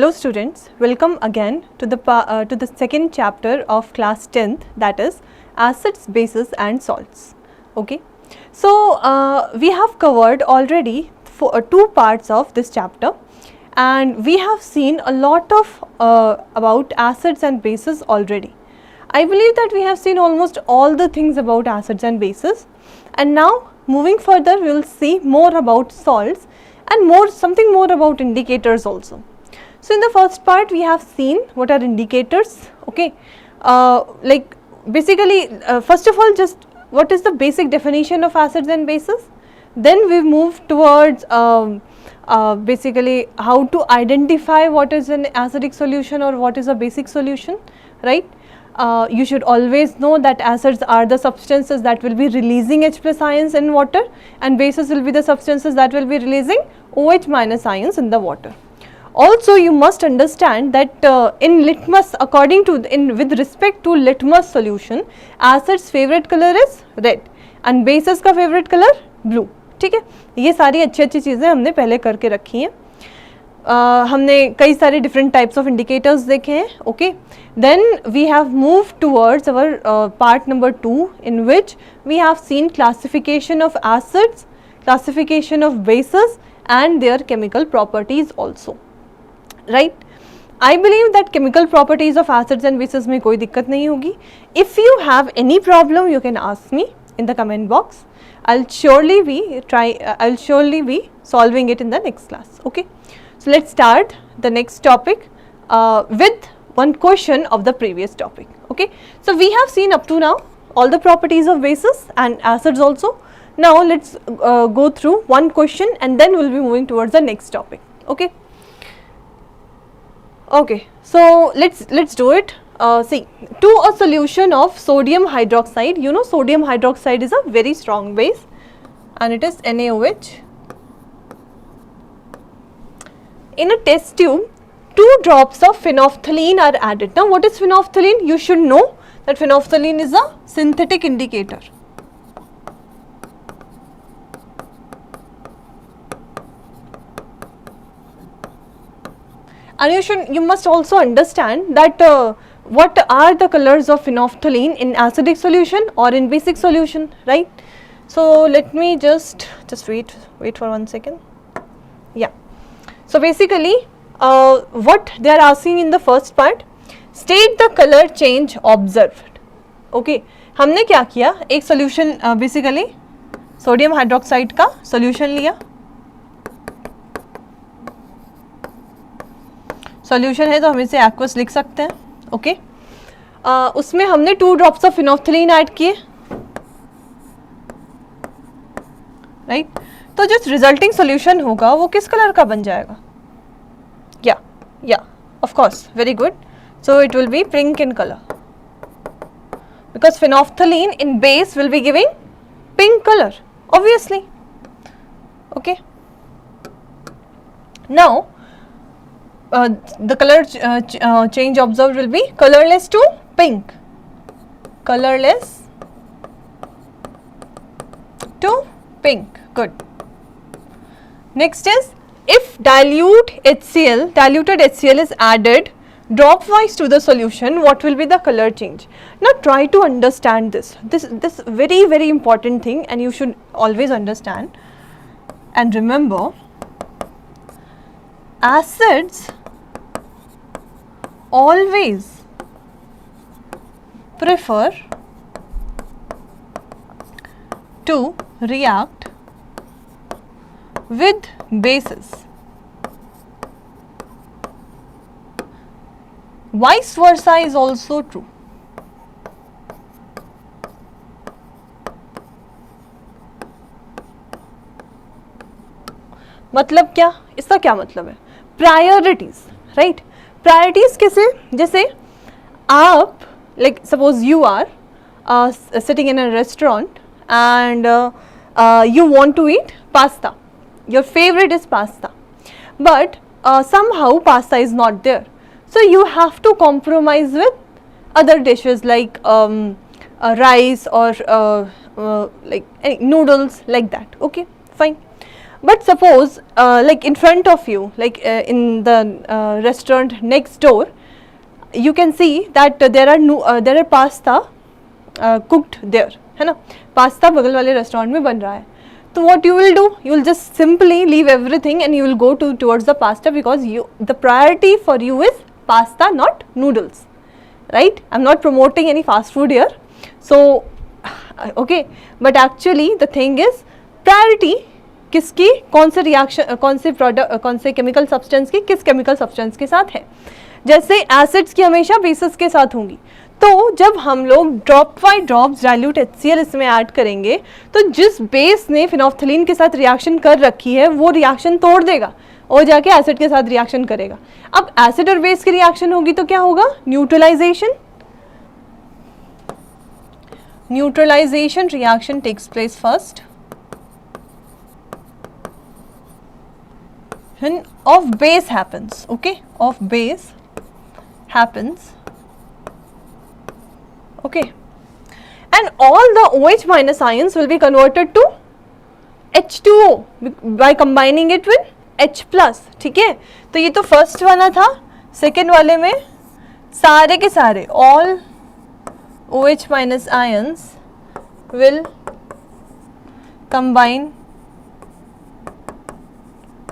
Hello students, welcome again to the second chapter of class 10th, that is acids, bases and salts. Okay, so we have covered already two parts of this chapter, and we have seen a lot of about acids and bases already. I believe that we have seen almost all the things about acids and bases, and now moving further we will see more about salts and something more about indicators also. So in the first part we have seen what are indicators, okay, like basically first of all just what is the basic definition of acids and bases, then we move towards basically how to identify what is an acidic solution or what is a basic solution, right. You should always know that acids are the substances that will be releasing H plus ions in water, and bases will be the substances that will be releasing OH minus ions in the water. Also you must understand that in litmus, according to with respect to litmus solution, acids favorite color is red and bases का favorite color blue. ठीक है, ये सारी अच्छी अच्छी चीज़ें हमने पहले करके रखी हैं. हमने कई सारे different types of indicators देखे हैं. Okay, then we have moved towards our part number 2, in which we have seen classification of acids, classification of bases and their chemical properties also. Right, I believe that chemical properties of acids and bases में कोई दिक्कत नहीं होगी. If you have any problem, you can ask me in the comment box. I'll surely be solving it in the next class. Okay, so let's start the next topic with one question of the previous topic. Okay, so we have seen up to now all the properties of bases and acids also. Now let's go through one question and then we'll be moving towards the next topic. Okay. Okay, so let's do it. See, to a solution of sodium hydroxide, you know sodium hydroxide is a very strong base and it is NaOH. In a test tube, 2 drops of phenolphthalein are added. Now what is phenolphthalein? You should know that phenolphthalein is a synthetic indicator. And you must also understand that what are the colors of phenolphthalein in acidic solution or in basic solution, right. So let me just wait for 1 second. Yeah, so basically what they are asking in the first part, state the color change observed. Okay, हमने क्या किया, एक solution basically sodium hydroxide का solution लिया, solution है तो हम इसे एक्वस लिख सकते हैं. ओके, उसमें हमने 2 ड्रॉप्स ऑफ फिनोफ्थलीन ऐड किए, राइट. तो जो रिजल्टिंग सॉल्यूशन होगा वो किस कलर का बन जाएगा? या of course, very good. So it will B pink in colour because phenolphthalein in base will be giving pink colour obviously. Okay, now the color change observed will be colorless to pink, colorless to pink. Good. Next is, if diluted HCl is added dropwise to the solution, what will be the color change? Now try to understand this very very important thing, and you should always understand and remember, acids always prefer to react with bases. Vice versa is also true. मतलब क्या, इसका क्या मतलब है? Priorities, right. Priorities कैसे? जैसे आप like suppose you are sitting in a restaurant and you want to eat pasta, your favorite is pasta, but somehow pasta is not there, so you have to compromise with other dishes like rice or like noodles like that. Okay, fine. But suppose like in front of you, like in the restaurant next door, you can see that there are pasta cooked there, है ना, pasta बगल वाले restaurant में बन रहा है. तो what you will do, you will just simply leave everything and you will go towards the pasta, because the priority for you is pasta, not noodles, right? I'm not promoting any fast food here, so okay, but actually the thing is priority किसकी, कौन से reaction, कौन से product, कौन से chemical substance की किस chemical substance के साथ है. जैसे एसिड्स की हमेशा बेसिस के साथ होंगी, तो जब हम लोग drop by drops dilute HCl इसमें ऐड करेंगे तो जिस बेस ने फिनोफ्थलीन के साथ रिएक्शन कर रखी है वो रिएक्शन तोड़ देगा और जाके एसिड के साथ रिएक्शन करेगा. अब एसिड और बेस की रिएक्शन होगी तो क्या होगा, neutralization. Neutralization reaction takes place first when of base happens, okay, of base happens, okay, and all the OH minus ions will be converted to H2O by combining it with H plus. ठीक है, तो ये तो first वाला था. Second वाले में सारे के सारे all OH minus ions will combine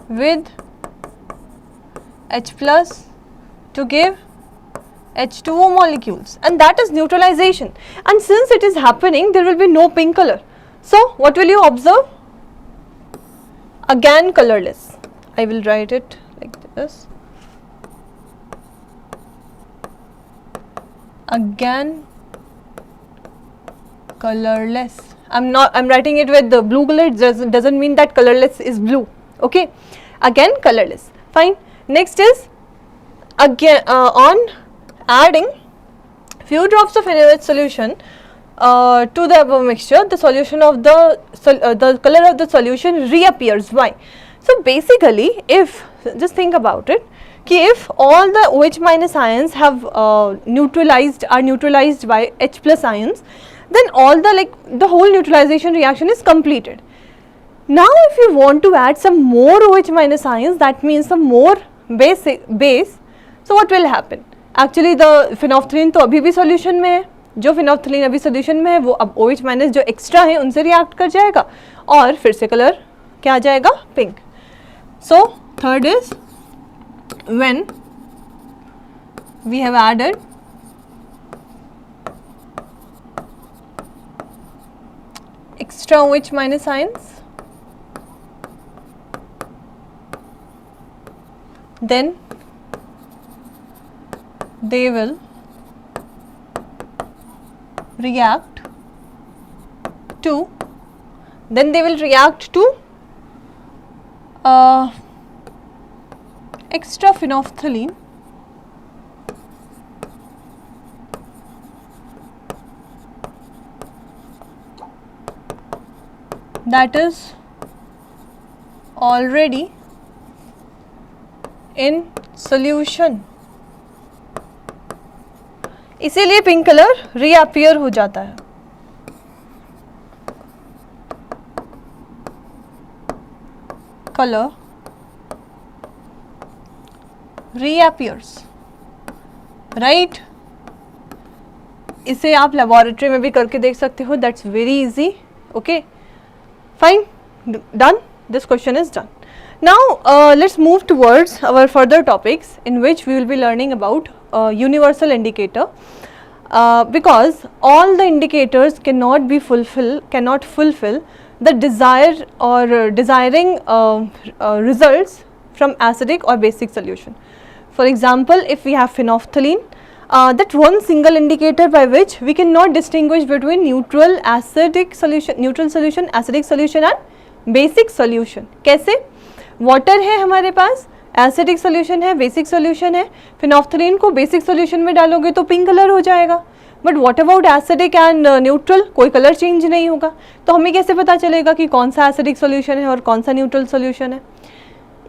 with H plus to give H2O molecules, and that is neutralization. And since it is happening, there will be no pink color. So what will you observe? Again colorless. I will write it like this. Again colorless. I'm writing it with the blue color. It doesn't mean that colorless is blue. Okay, again colorless. Fine. Next is again on adding few drops of NaOH solution to the above mixture, the solution of the color of the solution reappears. Why? So basically, if just think about it, if all the OH minus ions have are neutralized by H plus ions, then all the whole neutralization reaction is completed. Now if you want to add some more OH minus ions, that means some more base, so what will happen? Actually the phenolphthalein तो अभी भी solution में है, जो phenolphthalein अभी solution में है वो अब OH minus जो extra है उनसे react कर जाएगा और फिर से color क्या आ जाएगा, pink. So third is when we have added extra OH minus ions, then they will react to extra phenolphthalein that is already in solution. इसीलिए पिंक कलर रीअपियर हो जाता है. Colour reappears, right. इसे आप laboratory में भी करके देख सकते हो. That's very easy. Okay, fine, done. This question is done. Now let's move towards our further topics in which we will be learning about universal indicator, because all the indicators cannot fulfill the desire or desiring results from acidic or basic solution. For example, if we have phenolphthalein, that one single indicator by which we cannot distinguish between neutral solution, acidic solution and basic solution. कैसे? Water है हमारे पास, acidic solution है, basic solution है. Phenolphthalein को basic solution में डालोगे तो pink colour हो जाएगा, but what about acidic and neutral, कोई कलर चेंज नहीं होगा. तो हमें कैसे पता चलेगा कि कौन सा एसिडिक सॉल्यूशन है और कौन सा न्यूट्रल सॉल्यूशन है?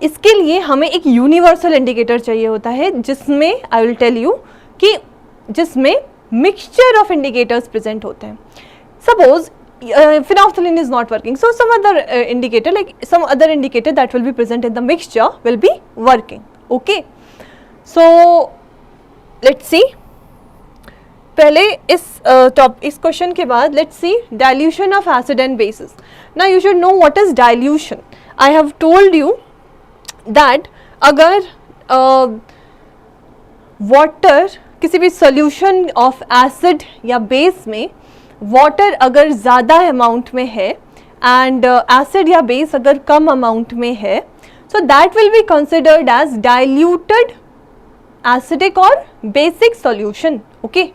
इसके लिए हमें एक यूनिवर्सल इंडिकेटर चाहिए होता है, जिसमें आई विल टेल यू कि जिसमें मिक्सचर ऑफ इंडिकेटर्स प्रेजेंट होते हैं. Suppose phenolphthalein is not working, so some other indicator, like some other indicator that will be present in the mixture will be working. Okay, so let's see, पहले इस question के बाद let's see dilution of acid and bases. Now you should know what is dilution. I have told you that अगर water किसी भी solution of acid या base में water अगर ज़्यादा अमाउंट में है एंड एसिड या बेस अगर कम अमाउंट में है, so that will be considered as diluted acidic और basic solution. Okay,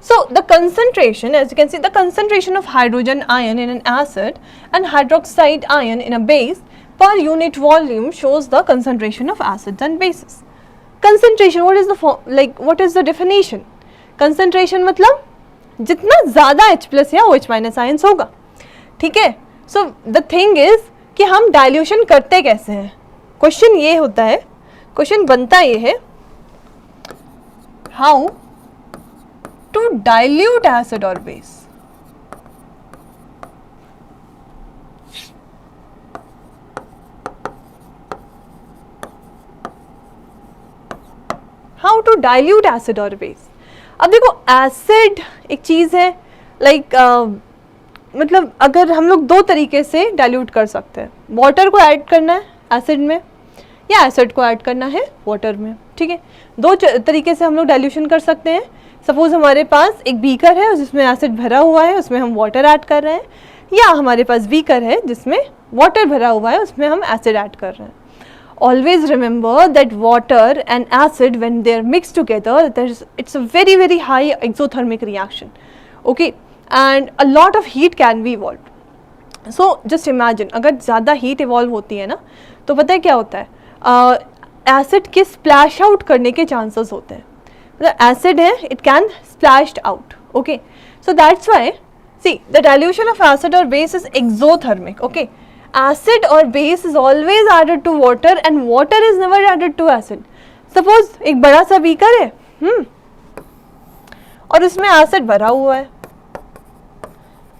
so the concentration, as you can see, the concentration of hydrogen ion in an acid and hydroxide ion in a base per unit volume shows the concentration of acids and bases. Concentration, what is the what is the definition? Concentration मतलब जितना ज़्यादा H plus या OH minus ions होगा. ठीक है, so the thing is कि हम dilution करते कैसे हैं. क्वेश्चन ये होता है, क्वेश्चन बनता ये है, how to dilute acid or base. How to dilute acid or base. अब देखो एसिड एक चीज़ है, मतलब अगर हम लोग दो तरीके से डाइल्यूट कर सकते हैं, वाटर को ऐड करना है एसिड में या एसिड को ऐड करना है वाटर में. ठीक है, दो तरीके से हम लोग डाइल्यूशन कर सकते हैं. सपोज हमारे पास एक बीकर है जिसमें एसिड भरा हुआ है, उसमें हम वाटर ऐड कर रहे हैं, या हमारे पास बीकर है जिसमें वाटर भरा हुआ है, उसमें हम एसिड ऐड कर रहे हैं. Always remember that water and acid, when they are mixed together, it's a very very high exothermic reaction. Okay, and a lot of heat can be evolved. So just imagine अगर ज़्यादा heat evolve होती है ना, तो पता है क्या होता है, एसिड के स्प्लैश आउट करने के चांसेस होते हैं. मतलब एसिड है, it can splashed out. Okay, so that's why see the dilution of acid और base is exothermic. Okay, acid or base is always added to water and water is never added to acid. Suppose एक बड़ा सा beaker है और उसमें acid भरा हुआ है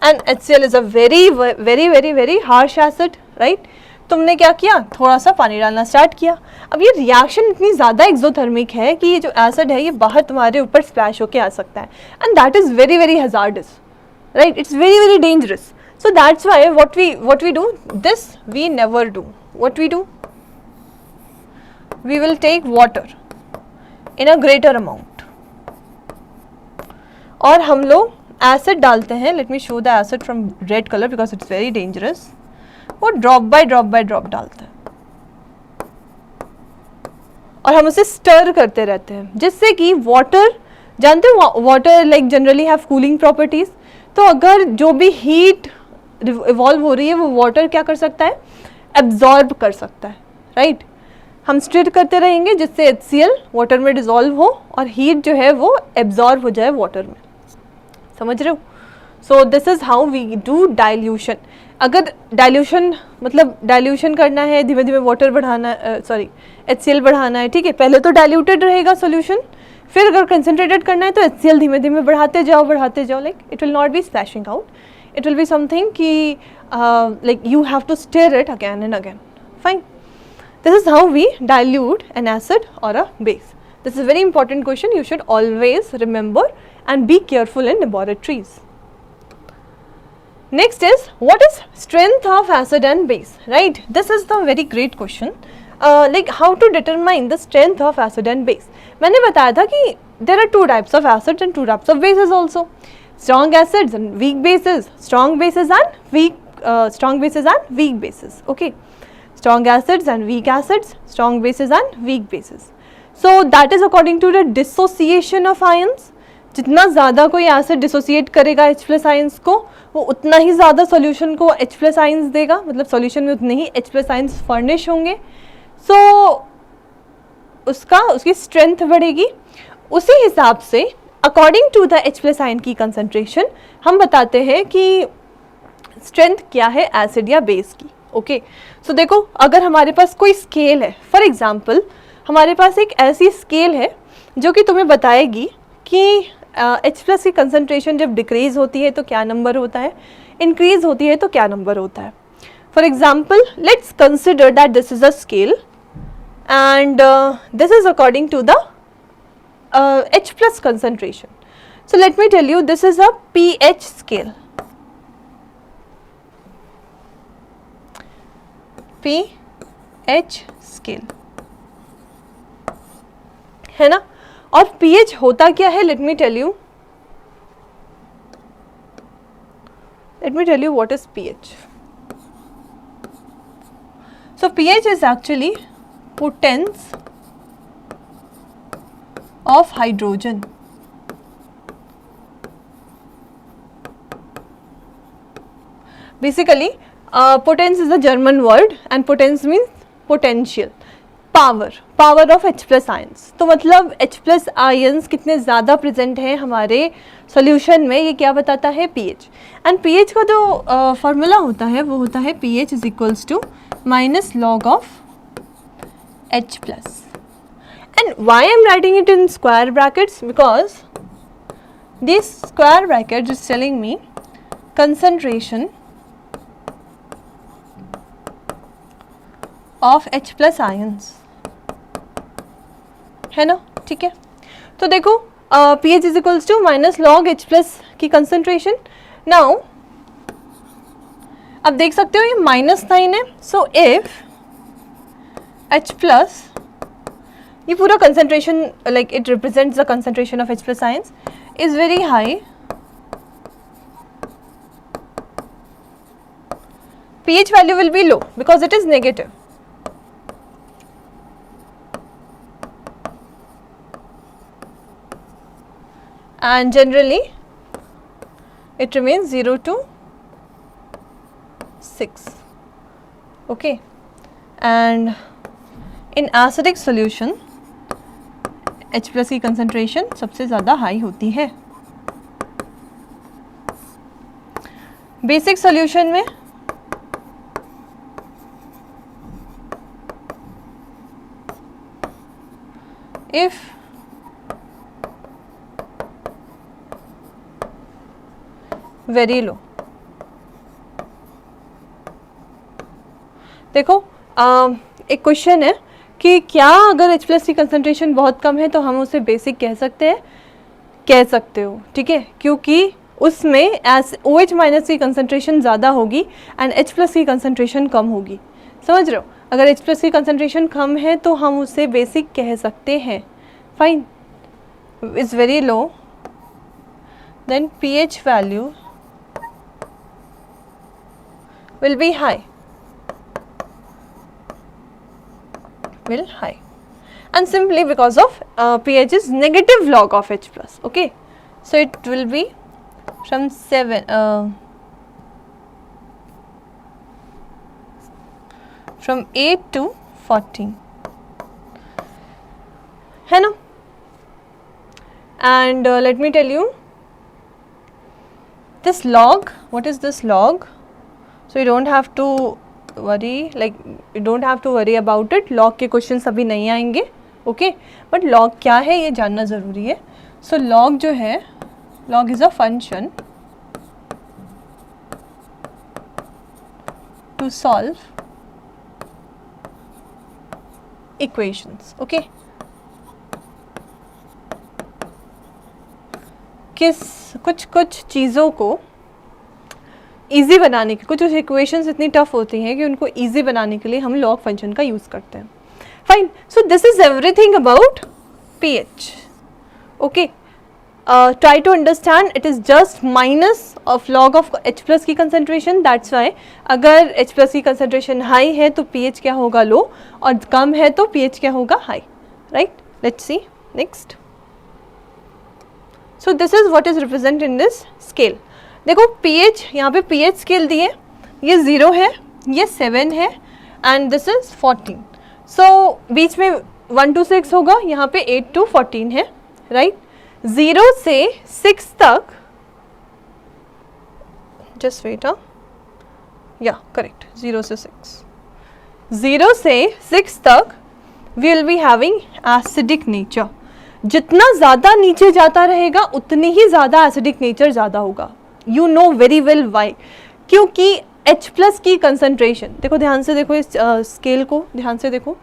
and HCl is a very very very very harsh acid, right? तुमने क्या किया, थोड़ा सा पानी डालना स्टार्ट किया. अब ये रिएक्शन इतनी ज़्यादा एक्सोथर्मिक है कि ये जो एसिड है ये बाहर तुम्हारे ऊपर स्प्लैश होके आ सकता है, and that is very very hazardous, right? It's very very dangerous. So that's why what we do, this we never do. What we do, we will take water in a greater amount और हम लोग acid डालते हैं. Let me show the acid from red color because it's very dangerous. वो drop by drop डालते हैं और हम उसे स्टर करते रहते हैं, जिससे कि वाटर, जानते हो water like generally have cooling properties. तो अगर जो भी हीट इवॉल्व हो रही है वो वाटर क्या कर सकता है, एब्जॉर्ब कर सकता है, राइट? हम स्टिर करते रहेंगे जिससे HCl वाटर में डिजॉल्व हो और हीट जो है वो एब्जॉर्ब हो जाए वाटर में. समझ रहे हो? So this is how we do dilution. अगर डाइल्यूशन मतलब डाइल्यूशन करना है, धीमे धीमे वाटर बढ़ाना, HCl बढ़ाना है, ठीक है, पहले तो डाइल्यूटेड रहेगा सॉल्यूशन, फिर अगर कंसनट्रेटेड करना है तो HCl धीमे धीमे बढ़ाते जाओ, like it will not be splashing out. It will be something ki like you have to stir it again and again. Fine. This is how we dilute an acid or a base. This is a very important question. You should always remember and be careful in laboratories. Next is, what is strength of acid and base? Right? This is the very great question. Like how to determine the strength of acid and base. मैंने बताया था कि there are two types of acids and two types of bases also. Strong acids and weak bases, strong bases and weak bases. Okay, strong acids and weak acids, strong bases and weak bases. So that is according to the dissociation of ions. जितना ज़्यादा कोई acid dissociate करेगा H plus ions को, वो उतना ही ज़्यादा solution को H plus ions देगा, मतलब सॉल्यूशन में उतने ही H प्लस आइंस फर्निश होंगे. सो उसकी स्ट्रेंथ बढ़ेगी. उसी हिसाब से according to the H plus ion की कंसंट्रेशन हम बताते हैं कि स्ट्रेंथ क्या है एसिड या बेस की. ओके, सो देखो अगर हमारे पास कोई स्केल है, फॉर एग्जांपल हमारे पास एक ऐसी स्केल है जो कि तुम्हें बताएगी कि H प्लस की कंसंट्रेशन जब डिक्रीज होती है तो क्या नंबर होता है, इंक्रीज होती है तो क्या नंबर होता है. For example let's consider that this is a scale and this is according to the H plus concentration. So let me tell you, this is a pH scale. pH scale है ना. और pH होता क्या है, let me tell you what is pH. So pH is actually potence of hydrogen. Basically, potence is a German word and potence means potential, power of H plus ions. तो मतलब H plus ions कितने ज़्यादा present हैं हमारे solution में, ये क्या बताता है, pH. एंड pH का जो फॉर्मूला होता है वो होता है pH is equals to minus log of H plus. And why I am writing it in square brackets? Because this square bracket is telling me concentration of H plus ions, है ना. ठीक है, तो देखो pH is equals to minus log H plus की concentration. Now अब देख सकते हो ये माइनस साइन है. सो इफ H plus, ये पूरा concentration like it represents the concentration of H plus ions is very high, pH value will be low because it is negative. And generally it remains 0 to 6. Okay, and in acidic solution H plus की concentration सबसे ज़्यादा high होती है. Basic solution में if very low, देखो एक question है कि क्या अगर H प्लस की कंसंट्रेशन बहुत कम है तो हम उसे बेसिक कह सकते हैं, कह सकते हो. ठीक है, क्योंकि उसमें OH माइनस की कंसंट्रेशन ज़्यादा होगी एंड H प्लस की कंसंट्रेशन कम होगी. समझ रहे हो, अगर H प्लस की कंसंट्रेशन कम है तो हम उसे बेसिक कह सकते हैं. Fine, is very low, then pH value will be high, and simply because of pH is negative log of H plus. Okay, so it will be from 7 from 8 to 14, है ना. And let me tell you this log, what is this log? So you don't have to worry, like you don't have to worry about it. log के question अभी नहीं आएंगे. Okay, but log क्या है ये जानना ज़रूरी है. सो log जो है, log is a function to solve equations. Okay, कुछ चीज़ों को इजी बनाने के, कुछ इक्वेशंस इतनी टफ होती हैं कि उनको इजी बनाने के लिए हम log फंक्शन का यूज़ करते हैं. Fine, so this is everything about pH. Okay, try to understand, it is just minus of log of H plus की कंसंट्रेशन. दैट्स वाई अगर H प्लस की कंसंट्रेशन हाई है तो pH क्या होगा, लो, और कम है तो pH क्या होगा, high. Right, let's see next. So this is what is represent in this scale. देखो pH, यहाँ पे pH स्केल दिए, ये 0 है, ये 7 है एंड दिस इज 14. सो बीच में 1 to 6 होगा, यहाँ पे 8 to 14 है. राइट, 0 से 6 तक, जस्ट वेट, या करेक्ट, 0 से 6 तक we will be having acidic nature. जितना ज़्यादा नीचे जाता रहेगा उतनी ही ज़्यादा एसिडिक नेचर ज़्यादा होगा. You know very well why, क्योंकि H+ की कंसंट्रेशन, देखो ध्यान से देखो इस स्केल को ध्यान से देखो,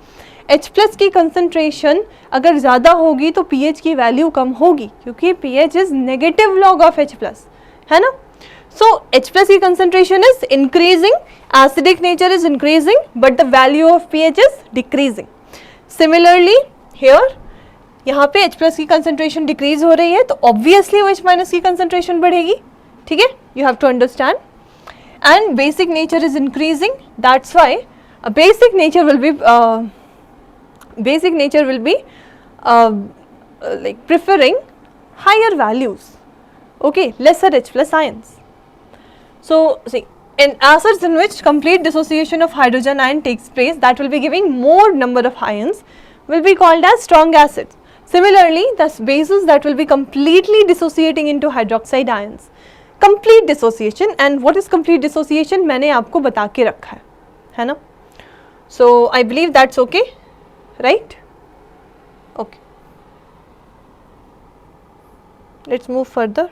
H+ की कंसंट्रेशन अगर ज़्यादा होगी तो pH की वैल्यू कम होगी, क्योंकि pH is negative log of H+, है ना. So H+ की concentration is increasing, acidic nature is increasing, but the value of pH is decreasing. Similarly here, यहाँ पे H+ की concentration decrease हो रही है तो obviously OH- की concentration बढ़ेगी, ठीक है. You have to understand. And basic nature is increasing, that's why basic nature will be like preferring higher values, okay, lesser H+ ions. So see, in acids in which complete dissociation of hydrogen ion takes place, that will be giving more number of ions, will be called as strong acids. Similarly, the bases that will be completely dissociating into hydroxide ions, complete dissociation. And what is complete dissociation, मैंने आपको बता के रखा है ना. So I believe that's okay, right? Okay, let's move further.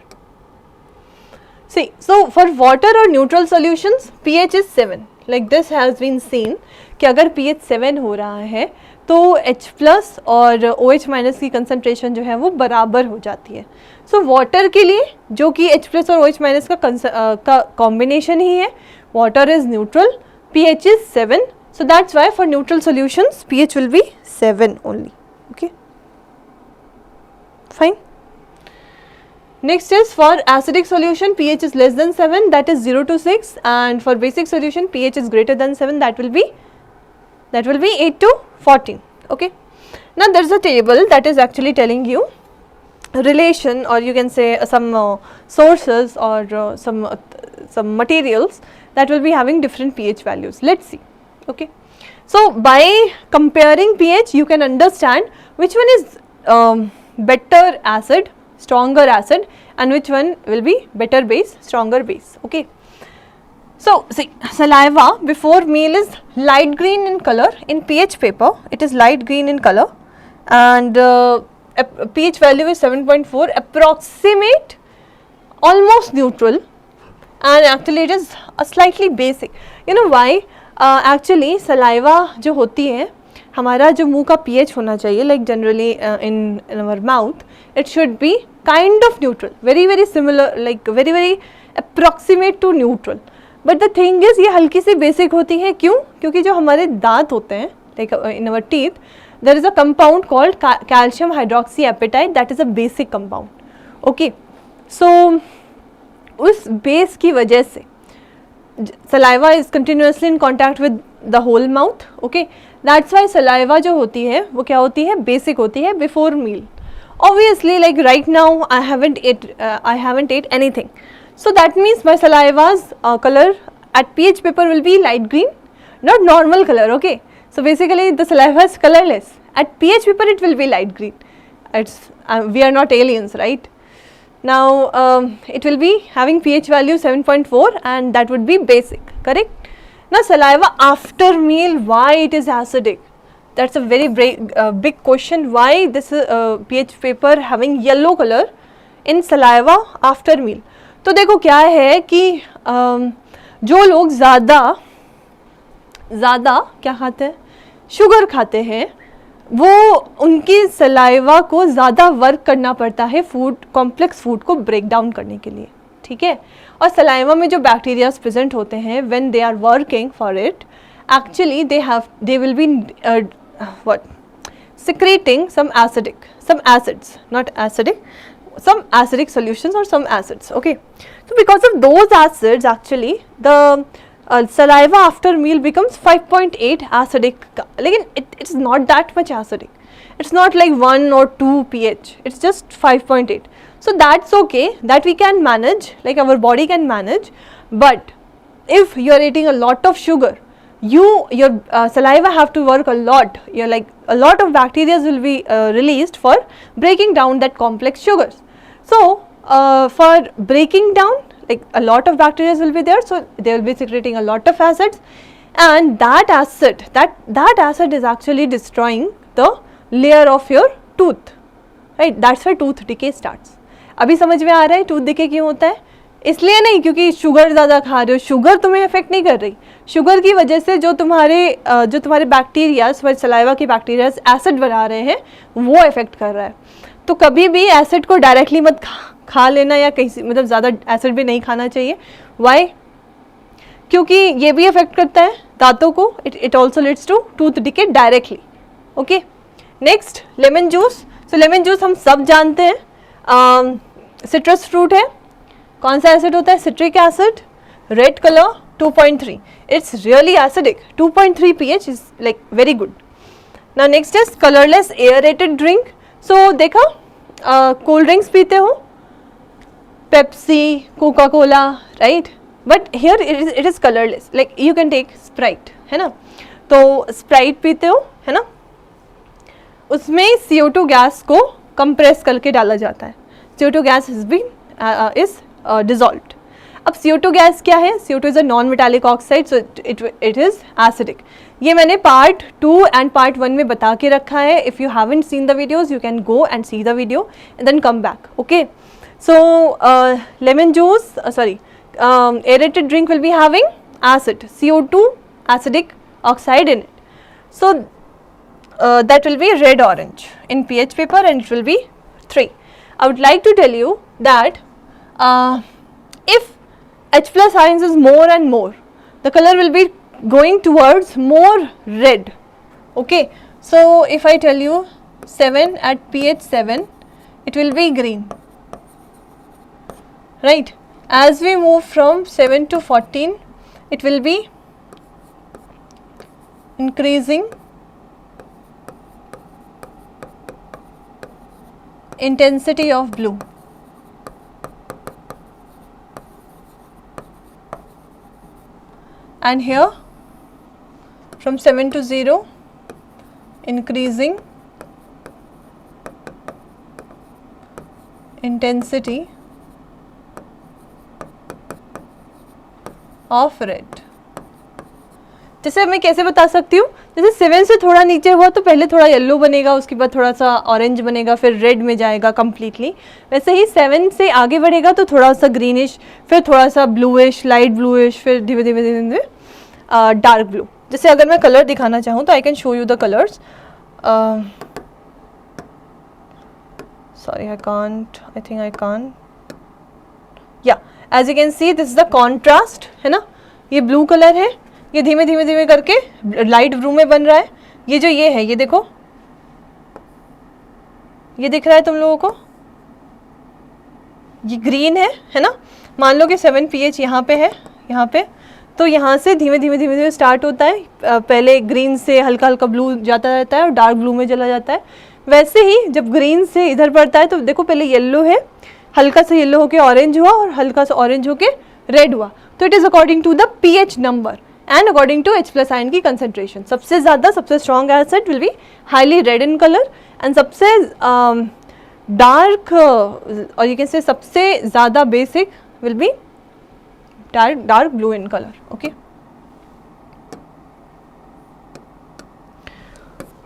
See, so for water or neutral solutions, pH is 7. Like this has been seen कि अगर pH 7 हो रहा है तो H+ और OH- की कंसंट्रेशन जो है वो बराबर हो जाती है. सो वाटर के लिए जो कि H+ और OH- का कॉम्बिनेशन ही है, water is neutral, pH is 7. So that's why for neutral solutions pH will be 7 only. Okay, fine. Next is for acidic solution pH is less than 7, that is 0 to 6, and for basic solution pH is greater than 7, that will be 8 to 14. Okay, now there is a table that is actually telling you relation, or you can say some sources or some materials that will be having different pH values. Let's see. Okay, so by comparing pH you can understand which one is better acid, stronger acid, and which one will be better base, stronger base. Okay, so see, saliva before meal is light green in color, in pH paper it is light green in color, and pH value is 7.4, approximate, almost neutral, and actually it is a slightly basic. You know why? Actually saliva जो होती है, हमारा जो मुंह का pH होना चाहिए, like generally in our mouth it should be kind of neutral, very similar, like very approximate to neutral. But the thing is ये हल्की सी basic होती है, क्यों? क्योंकि जो हमारे दांत होते हैं, like in our teeth, there is a compound called calcium hydroxyapatite, that is a basic compound. Okay, so उस base की वजह से saliva is continuously in contact with the whole mouth. Okay, that's why saliva जो होती है वो क्या होती है, basic होती है before meal. Obviously like right now I haven't ate anything, so that means my saliva's color at pH paper will be light green, not normal color. Okay, so basically the saliva is colorless, at pH paper it will be light green. It's we are not aliens, right? Now it will be having pH value 7.4 and that would be basic, correct? Now saliva after meal, why it is acidic? That's a very big question. Why this pH paper having yellow color in saliva after meal? तो देखो क्या है कि जो लोग ज़्यादा क्या खाते हैं, शुगर खाते हैं, वो उनकी सलाइवा को ज़्यादा वर्क करना पड़ता है फूड, कॉम्प्लेक्स फूड को ब्रेक डाउन करने के लिए, ठीक है. और सलाइवा में जो बैक्टीरियाज प्रेजेंट होते हैं, when they are working for it, actually they will be what secreting some acids, not acidic, some acidic solutions or some acids. Okay, so because of those acids actually the saliva after meal becomes 5.8 acidic, लेकिन it's not that much acidic, it's not like 1 or 2 pH, it's just 5.8. so that's okay, that we can manage, like our body can manage. But if you are eating a lot of sugar, your saliva have to work a lot, like a lot of bacteria will be released for breaking down that complex sugars. So for breaking down, like a lot of bacteria will be there, so they will be secreting a lot of acids, and that acid is actually destroying the layer of your tooth, right, that's why tooth decay starts. अभी समझ में आ रहा है tooth decay क्यों होता है? इसलिए नहीं क्योंकि शुगर ज़्यादा खा रहे हो, शुगर तुम्हें इफेक्ट नहीं कर रही, शुगर की वजह से जो तुम्हारे बैक्टीरियाज, तुम्हारे सलाइवा के बैक्टीरियाज एसिड बना रहे हैं वो इफेक्ट कर रहा है। तो कभी भी एसिड को डायरेक्टली मत खा लेना, या कहीं मतलब ज़्यादा एसिड भी नहीं खाना चाहिए। वाई? क्योंकि ये भी इफेक्ट करता है दांतों को, it also leads to tooth decay directly. Okay, next lemon juice. So lemon juice हम सब जानते हैं, सिट्रस फ्रूट है, कौन सा एसिड होता है? Citric acid, red colour, 2.3, it's really acidic, 2.3 pH is like very good. Now next is colourless aerated drink. So देखा, कोल्ड ड्रिंक्स पीते हो, Pepsi, Coca Cola, right, but here it is colourless, like you can take Sprite, है ना, तो Sprite पीते हो, है ना, उसमें CO2 गैस को कंप्रेस करके डाला जाता है, CO2 gas has been is dissolved. अब CO2 गैस क्या है? CO2 is a non metallic oxide, so it is acidic. ये मैंने पार्ट 2 एंड पार्ट 1 में बता के रखा है। If you haven't seen the videos you can go and see the video and then come back. Okay, so lemon juice, aerated drink will be having acid, CO2 acidic oxide in it. So that will be red orange in pH paper and it will be 3. I would like to tell you that if H plus ions is more and more, the color will be going towards more red. Okay, so if I tell you 7 at pH 7, it will be green, right? As we move from 7 to 14, it will be increasing intensity of blue. And here from 7 to 0, increasing intensity of red. जैसे मैं कैसे बता सकती हूँ, जैसे 7 से थोड़ा नीचे हुआ तो पहले थोड़ा येलो बनेगा, उसके बाद थोड़ा सा ऑरेंज बनेगा, फिर रेड में जाएगा कम्प्लीटली। वैसे ही 7 से आगे बढ़ेगा तो थोड़ा सा ग्रीनिश, फिर थोड़ा सा ब्लूइश, लाइट ब्लूइश, फिर धीरे धीरे धीरे धीरे डार्क ब्लू। जैसे अगर मैं कलर दिखाना चाहूँ तो I can show you the colours. Sorry, I think I can't. या as you can see this is the contrast, है ना, ये ब्लू कलर है, ये धीमे धीमे धीमे करके लाइट ब्लू में बन रहा है। ये जो ये है, ये देखो, ये दिख रहा है तुम लोगों को, ये ग्रीन है ना। मान लो कि 7 pH यहाँ पे है, यहाँ पे, तो यहाँ से धीमे धीमे धीमे धीमे स्टार्ट होता है, पहले ग्रीन से हल्का हल्का ब्लू जाता रहता है और डार्क ब्लू में चला जाता है। वैसे ही जब ग्रीन से इधर बढ़ता है तो देखो पहले येलो है, हल्का सा येलो होके ऑरेंज हुआ और हल्का सा ऑरेंज होके रेड हुआ। तो it is according to the pH number and according to H plus ion की कंसेंट्रेशन। सबसे ज़्यादा, सबसे strong acid will be highly red in colour and सबसे डार्क और यू कैन से सबसे ज़्यादा basic will be dark blue in colour. Okay,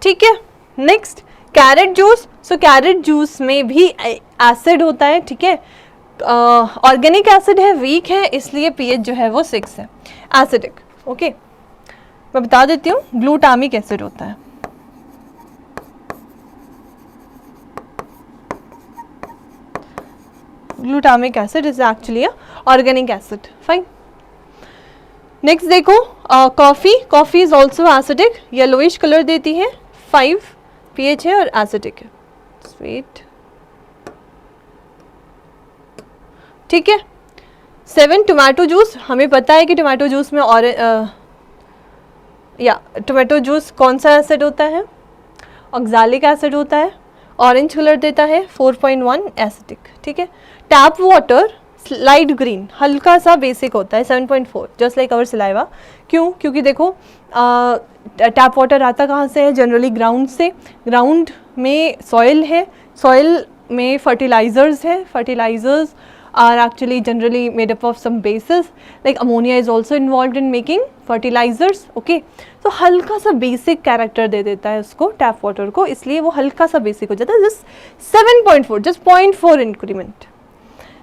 ठीक है। Next carrot juice. So carrot juice में भी एसिड होता है, ठीक है। ऑर्गेनिक एसिड है, वीक है, इसलिए पीएच जो है वो 6 है, एसिडिक। ओके, मैं बता देती हूँ, ग्लूटामिक एसिड होता है। Glutamic acid is actually organic acid. Fine. Next देखो, coffee is also acidic, yellowish colour देती है, 5 pH है और एसिडिक है, स्वीट, ठीक है। 7 टोमेटो जूस। हमें पता है कि टोमेटो जूस में टोमेटो जूस कौन सा एसिड होता है? ऑक्सैलिक एसिड होता है, ऑरेंज कलर देता है, 4.1 एसिडिक, ठीक है। टैप वाटर लाइट ग्रीन, हल्का सा बेसिक होता है, 7.4, जस्ट लाइक आवर सलाइवा। क्यों? क्योंकि देखो टैप वाटर आता कहाँ से है? जनरली ग्राउंड से। ग्राउंड में सॉइल है, सॉइल में फर्टिलाइज़र्स है, fertilisers are actually generally made up of some bases, like ammonia is also involved in making fertilizers. Okay, तो हल्का सा बेसिक कैरेक्टर दे देता है उसको टैप वाटर को, इसलिए वो हल्का सा बेसिक हो जाता है, just 7.4, just 0.4 increment.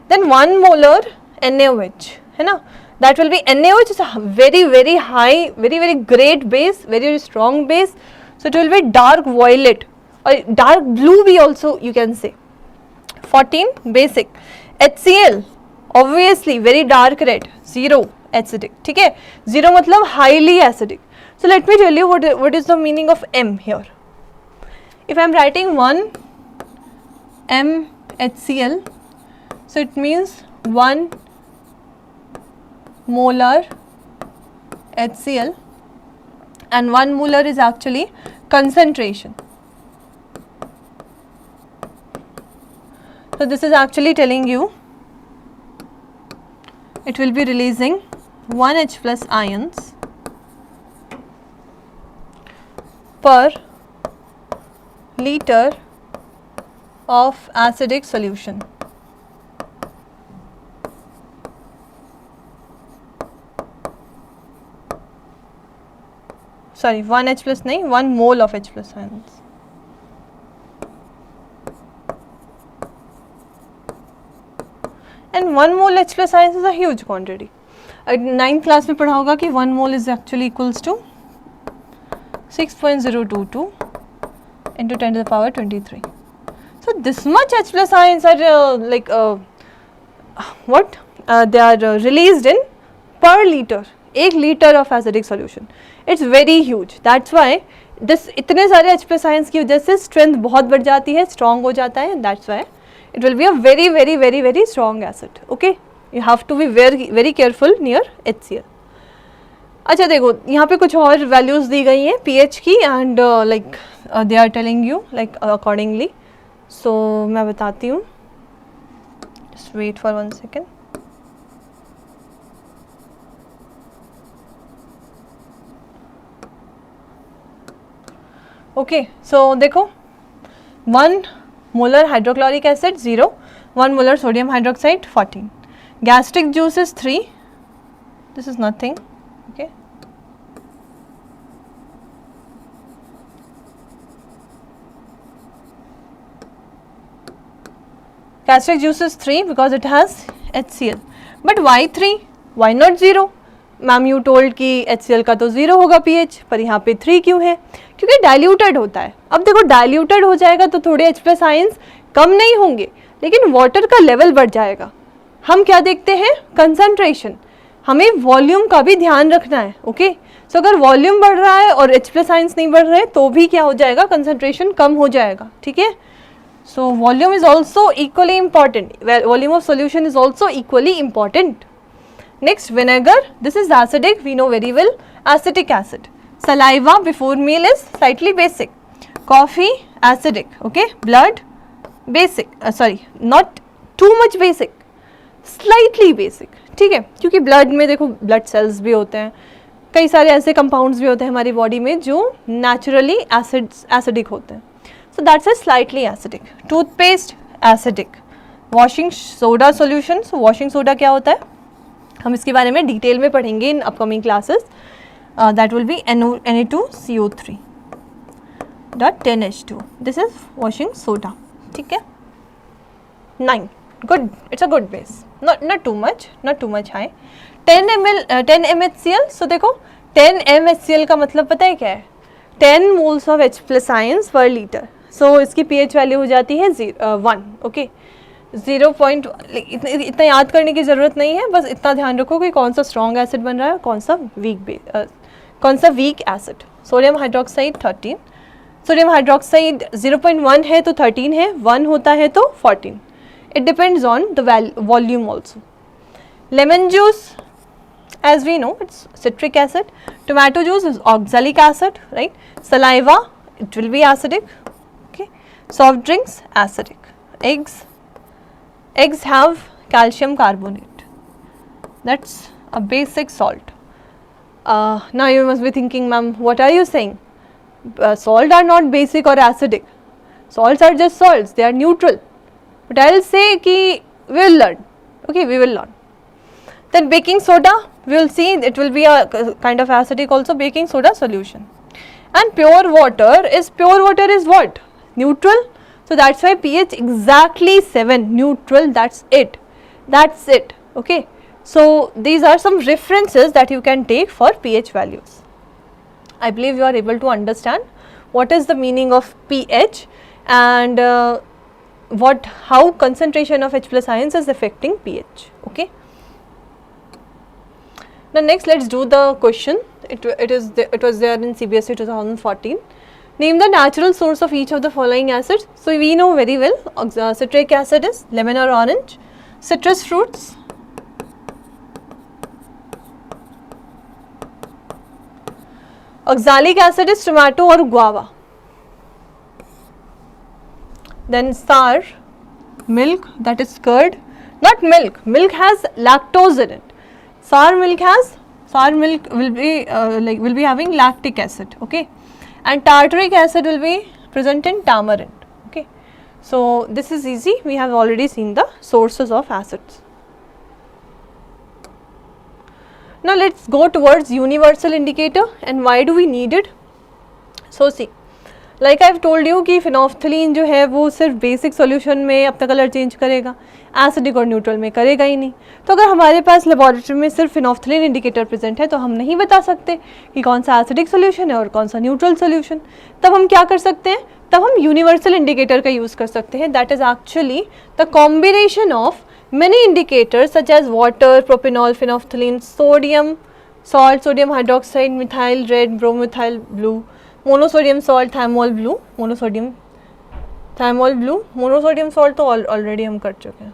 Then 1 molar NaOH है ना, that will be NaOH is a very very high, very very great base, very very strong base, so it will be dark violet or dark blue भी also you can say. 14 basic. HCl obviously very dark red, 0 acidic. ठीक है, 0 मतलब highly acidic. So let me tell you what is the meaning of M here. If I am writing 1 MHCl, so it means 1 molar HCl, and 1 molar is actually concentration. So this is actually telling you it will be releasing 1 H plus ions per liter of acidic solution. Sorry, 1 H plus नहीं, 1 mole of H plus ions. And 1 mole H plus ions is a huge quantity. 9th class में पढ़ा होगा कि 1 mole is actually equals to 6.022 into 10 to the power 23. So this much H plus ions are they are released in per liter, 1 liter of acidic solution. It's very huge. That's why this इतने सारे H plus ions की वजह से strength बहुत बढ़ जाती है, strong हो जाता है. That's why it will be a very very very very strong acid. Okay, you have to be very very careful near HCl. अच्छा देखो, यहाँ पे कुछ और वैल्यूज दी गई हैं pH की, and like they are telling you like accordingly. So मैं बताती हूँ, just wait for 1 second. Okay, so देखो 1 molar hydrochloric acid 0, 1 molar sodium hydroxide 14, gastric juice is 3, this is nothing. Okay, gastric juice is 3 because it has HCl. But why 3? Why not 0? Ma'am you told कि HCl का तो 0 होगा pH, पर यहाँ पे 3 क्यों है? क्योंकि डाइल्यूटेड होता है. अब देखो डाइल्यूटेड हो जाएगा तो थोड़े H प्लस आयंस कम नहीं होंगे, लेकिन वाटर का लेवल बढ़ जाएगा. हम क्या देखते हैं? कंसंट्रेशन. हमें वॉल्यूम का भी ध्यान रखना है. ओके, सो अगर वॉल्यूम बढ़ रहा है और H प्लस आयंस नहीं बढ़ रहे तो भी क्या हो जाएगा? कंसंट्रेशन कम हो जाएगा. ठीक है, so volume is also equally important. Volume of solution is also equally important. Next, vinegar. This is acidic. We know very well. Acetic acid. Saliva before meal is slightly basic. Coffee acidic. Okay. Blood basic. Sorry, not too much basic. Slightly basic. ठीक है, क्योंकि blood में देखो blood cells भी होते हैं, कई सारे ऐसे compounds भी होते हैं हमारी body में जो naturally acidic होते हैं. So that's a slightly acidic. Toothpaste acidic. Washing soda solution. So washing soda क्या होता है? हम इसके बारे में डिटेल में पढ़ेंगे in upcoming classes. That will B Na2CO3 dot 10H2. This is washing soda. ठीक है, 9. Good, it's a good base, not too much high. 10 MHCl. सो देखो 10 MHCl का मतलब पता है क्या है? 10 moles of H plus ions पर लीटर. सो इसकी pH वैल्यू हो जाती है 1. ओके, 0. इतना याद करने की ज़रूरत नहीं है, बस इतना ध्यान रखो कि कौन सा स्ट्रॉन्ग एसिड बन रहा है, कौन सा weak acid. Sodium hydroxide 13. Sodium hydroxide 0.1 है तो 13 है, 1 होता है तो 14. It depends on the volume also. Lemon juice, as we know, it's citric acid. Tomato juice is oxalic acid, right. Saliva, it will be acidic. Okay, soft drinks acidic. Eggs have calcium carbonate. That's a basic salt. Now you must be thinking, ma'am, what are you saying? Salt are not basic or acidic. Salts are just salts. They are neutral. But I will say कि we will learn. Okay, we will learn. Then baking soda, we will see it will be a kind of acidic also, baking soda solution. And pure water is what? Neutral. So that's why pH exactly 7, neutral, that's it. Okay. So these are some references that you can take for pH values. I believe you are able to understand what is the meaning of pH and how concentration of H+ ions is affecting pH. Okay. Now next let's do the question. It was there in CBSE 2014. Name the natural source of each of the following acids. So we know very well citric acid is lemon or orange, citrus fruits, oxalic acid is tomato or guava. Then sour milk, that is curd, not milk. Milk has lactose in it. Sour milk will be will be having lactic acid. Okay, and tartaric acid will be present in tamarind. Okay, so this is easy. We have already seen the sources of acids. Now let's go towards universal indicator and why do we need it? So see, like I have told you कि phenolphthalein जो है वो सिर्फ basic solution में अपना colour change करेगा, acidic और neutral में करेगा ही नहीं. तो अगर हमारे पास लेबोरेटरी में सिर्फ phenolphthalein इंडिकेटर प्रेजेंट है तो हम नहीं बता सकते कि कौन सा एसिडिक सॉल्यूशन है और कौन सा न्यूट्रल सॉल्यूशन. तब हम क्या कर सकते हैं? तब हम यूनिवर्सल इंडिकेटर का यूज़ कर सकते हैं. That is actually the combination of many indicators such as water, propanol, phenolphthalein, sodium, salt, sodium hydroxide, methyl red, bromomethyl blue, monosodium salt, thymol blue, monosodium salt तो ऑलरेडी हम कर चुके हैं.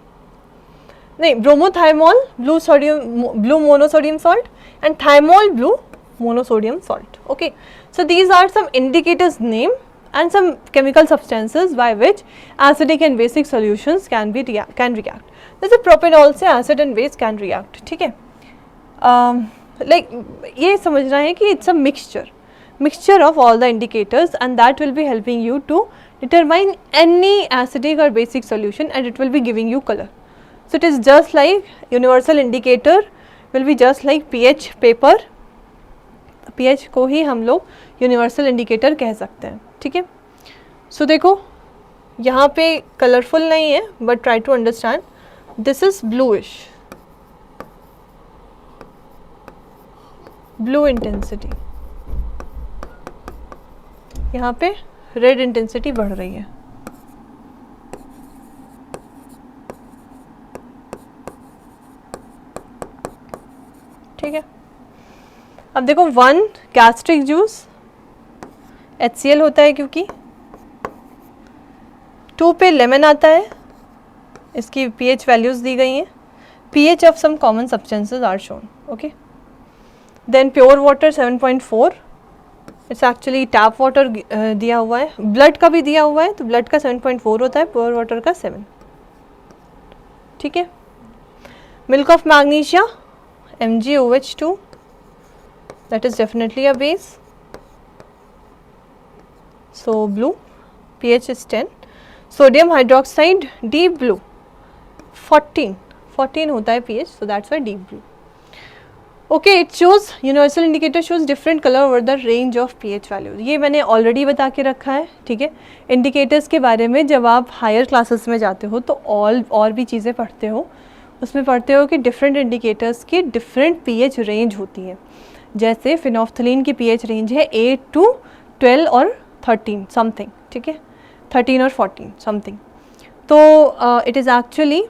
नहीं, bromothymol blue sodium blue monosodium salt and thymol blue monosodium salt. Okay, so these are some indicators name and some chemical substances by which acidic and basic solutions can react. जैसे propanol से acid and base can react. ठीक है, like ये समझना है कि it's a mixture of all the indicators and that will be helping you to determine any acidic or basic solution and it will be giving you color. So it is just like universal indicator will be just like pH paper. pH को ही हम लोग universal indicator कह सकते हैं. ठीक है, so देखो यहाँ पे कलरफुल नहीं है but try to understand. This is bluish, blue intensity. यहाँ पे रेड इंटेंसिटी बढ़ रही है. ठीक है, अब देखो 1 गैस्ट्रिक जूस HCl होता है क्योंकि 2 पे लेमन आता है, इसकी pH वैल्यूज दी गई हैं. pH of some common substances are shown. Okay, then pure water 7.4. It's actually tap water दिया हुआ है, ब्लड का भी दिया हुआ है तो ब्लड का 7.4 होता है, प्योर वाटर का 7. ठीक है, milk of magnesia MgOH2, that is definitely a base. So blue, pH is 10. Sodium hydroxide deep blue 14 होता है pH, so that's why deep blue. Okay, it shows universal indicator shows different color over the range of pH values. ये मैंने already बता के रखा है. ठीक है, इंडिकेटर्स के बारे में जब आप हायर क्लासेस में जाते हो तो और भी चीज़ें पढ़ते हो, उसमें पढ़ते हो कि डिफरेंट इंडिकेटर्स की डिफरेंट pH रेंज होती है. जैसे फिनोफ्थलीन की pH रेंज है 8 to 12 और 13 समथिंग. ठीक है, 13 और 14 समथिंग. तो इट इज़ एक्चुअली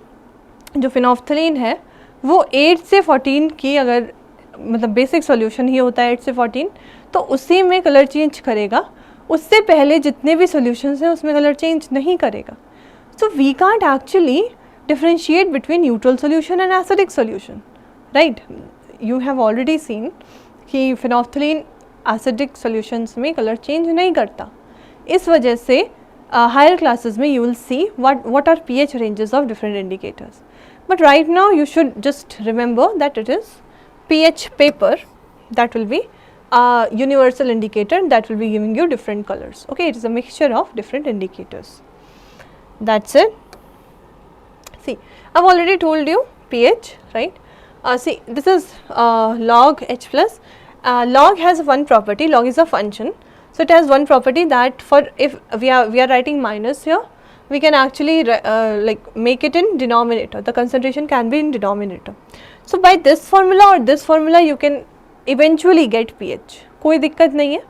जो फिनोफ्थलीन है वो 8 से 14 की, अगर मतलब बेसिक सॉल्यूशन ही होता है 8 से 14, तो उसी में कलर चेंज करेगा. उससे पहले जितने भी सॉल्यूशंस हैं उसमें कलर चेंज नहीं करेगा. So we can't actually differentiate between neutral solution and acidic solution, right. You have already seen कि फिनोफ्थलीन एसिडिक सॉल्यूशंस में कलर चेंज नहीं करता. इस वजह से हायर क्लासेस में you will see what are pH ranges of different indicators. But right now you should just remember that it is pH paper that will be a universal indicator that will be giving you different colors. Okay, it is a mixture of different indicators. That's it. See, I've already told you pH, right? See, this is log H plus. Log has one property. Log is a function, so it has one property that for if we are writing minus here, we can actually like make it in denominator. The concentration can be in denominator. So by this formula or this formula you can eventually get pH. कोई दिक्कत नहीं है,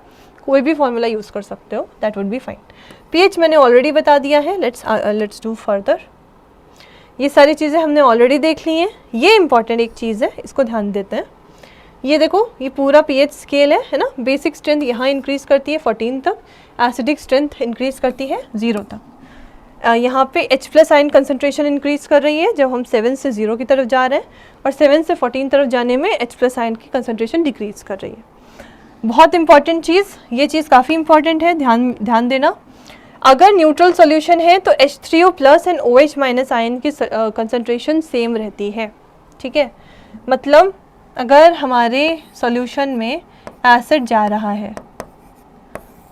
कोई भी formula use कर सकते हो, that would be fine. pH मैंने already बता दिया है. Let's do further. ये सारी चीज़ें हमने ऑलरेडी देख ली हैं. ये इंपॉर्टेंट एक चीज़ है, इसको ध्यान देते हैं. ये देखो, ये पूरा pH स्केल है ना. बेसिक स्ट्रेंथ यहाँ इंक्रीज़ करती है 14 तक, एसिडिक स्ट्रेंथ इंक्रीज़ करती है 0 तक. यहाँ पे H plus ion concentration increase कर रही है जब हम 7 से 0 की तरफ जा रहे हैं, और 7 से 14 तरफ जाने में H प्लस आयन की कंसनट्रेशन डिक्रीज़ कर रही है. बहुत इंपॉर्टेंट चीज़, ये चीज़ काफ़ी इंपॉर्टेंट है, ध्यान देना. अगर न्यूट्रल सॉल्यूशन है तो H3O plus and OH minus ion की कंसंट्रेशन सेम रहती है. ठीक है, मतलब अगर हमारे सॉल्यूशन में एसिड जा रहा है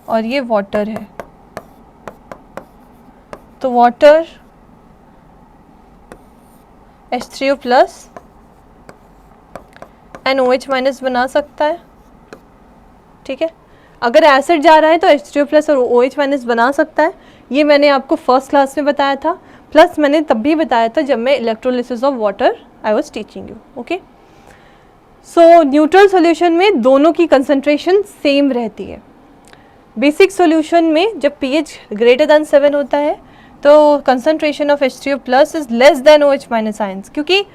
और ये वाटर है, तो water H3O plus and OH minus बना सकता है. ठीक है, अगर एसिड जा रहा है तो H3O प्लस और OH माइनस बना सकता है. ये मैंने आपको फर्स्ट क्लास में बताया था, प्लस मैंने तब भी बताया था जब मैं electrolysis of water I was teaching you. Okay, so neutral solution में दोनों की कंसंट्रेशन सेम रहती है. बेसिक सॉल्यूशन में जब pH ग्रेटर दैन 7 होता है तो concentration of H3O plus is less than OH minus ions, क्योंकि